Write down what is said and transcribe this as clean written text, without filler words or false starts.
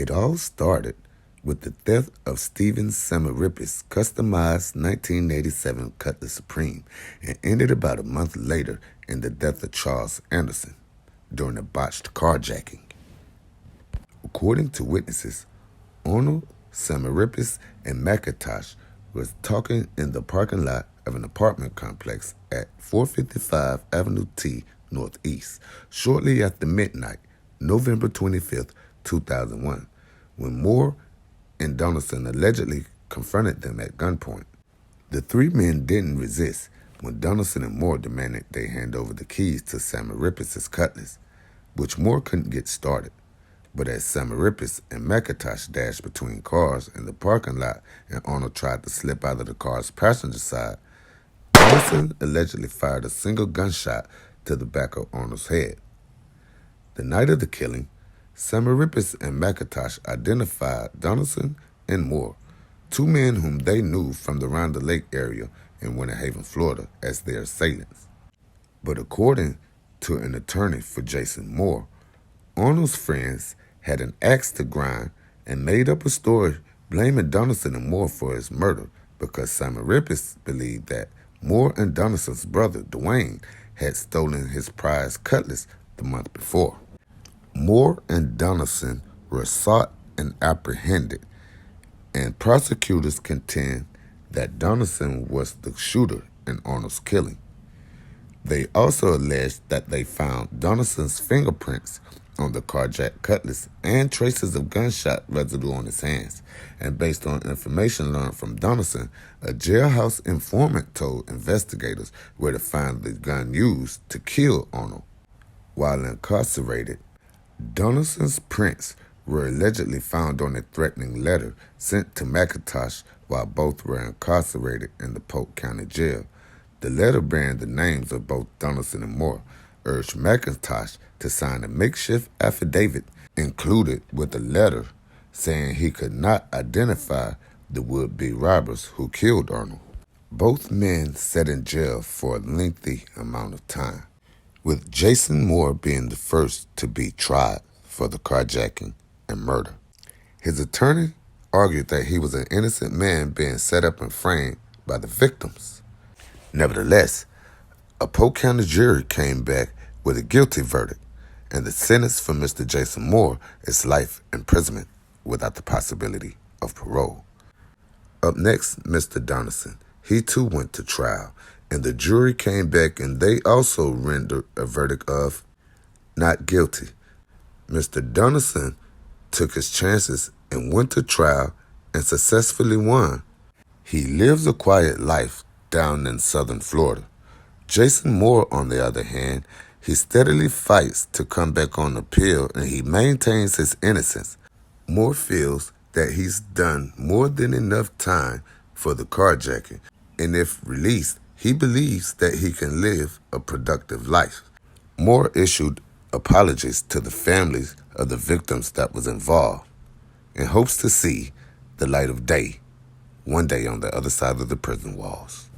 It all started with the theft of Stephen Samaripis' customized 1987 Cutlass Supreme and ended about a month later in the death of Charles Anderson during a botched carjacking. According to witnesses, Arnold, Samaripis, and McIntosh was talking in the parking lot of an apartment complex at 455 Avenue T Northeast shortly after midnight, November 25th, 2001, when Moore and Donaldson allegedly confronted them at gunpoint. The three men didn't resist when Donaldson and Moore demanded they hand over the keys to Samaripis' Cutlass, which Moore couldn't get started. But as Samaripis and McIntosh dashed between cars in the parking lot and Arnold tried to slip out of the car's passenger side, Donaldson allegedly fired a single gunshot to the back of Arnold's head. The night of the killing, Samaripis and McIntosh identified Donaldson and Moore, two men whom they knew from the Round the Lake area in Winterhaven, Florida, as their assailants. But according to an attorney for Jason Moore, Arnold's friends had an axe to grind and made up a story blaming Donaldson and Moore for his murder because Samaripis believed that Moore and Donaldson's brother, Dwayne, had stolen his prized Cutlass the month before. Moore and Donaldson were sought and apprehended, and prosecutors contend that Donaldson was the shooter in Arnold's killing. They also alleged that they found Donaldson's fingerprints on the carjacked Cutlass and traces of gunshot residue on his hands. And based on information learned from Donaldson, a jailhouse informant told investigators where to find the gun used to kill Arnold. While incarcerated, Donaldson's prints were allegedly found on a threatening letter sent to McIntosh while both were incarcerated in the Polk County Jail. The letter bearing the names of both Donaldson and Moore urged McIntosh to sign a makeshift affidavit included with a letter saying he could not identify the would-be robbers who killed Arnold. Both men sat in jail for a lengthy amount of time, with Jason Moore being the first to be tried for the carjacking and murder. His attorney argued that he was an innocent man being set up and framed by the victims. Nevertheless, a Polk County jury came back with a guilty verdict, and the sentence for Mr. Jason Moore is life imprisonment without the possibility of parole. Up next, Mr. Donaldson. He too went to trial, and the jury came back and they also rendered a verdict of not guilty. Mr. Donaldson took his chances and went to trial and successfully won. He lives a quiet life down in southern Florida. Jason Moore, on the other hand, he steadily fights to come back on appeal and he maintains his innocence. Moore feels that he's done more than enough time for the carjacking, and if released, he believes that he can live a productive life. Moore issued apologies to the families of the victims that was involved and hopes to see the light of day one day on the other side of the prison walls.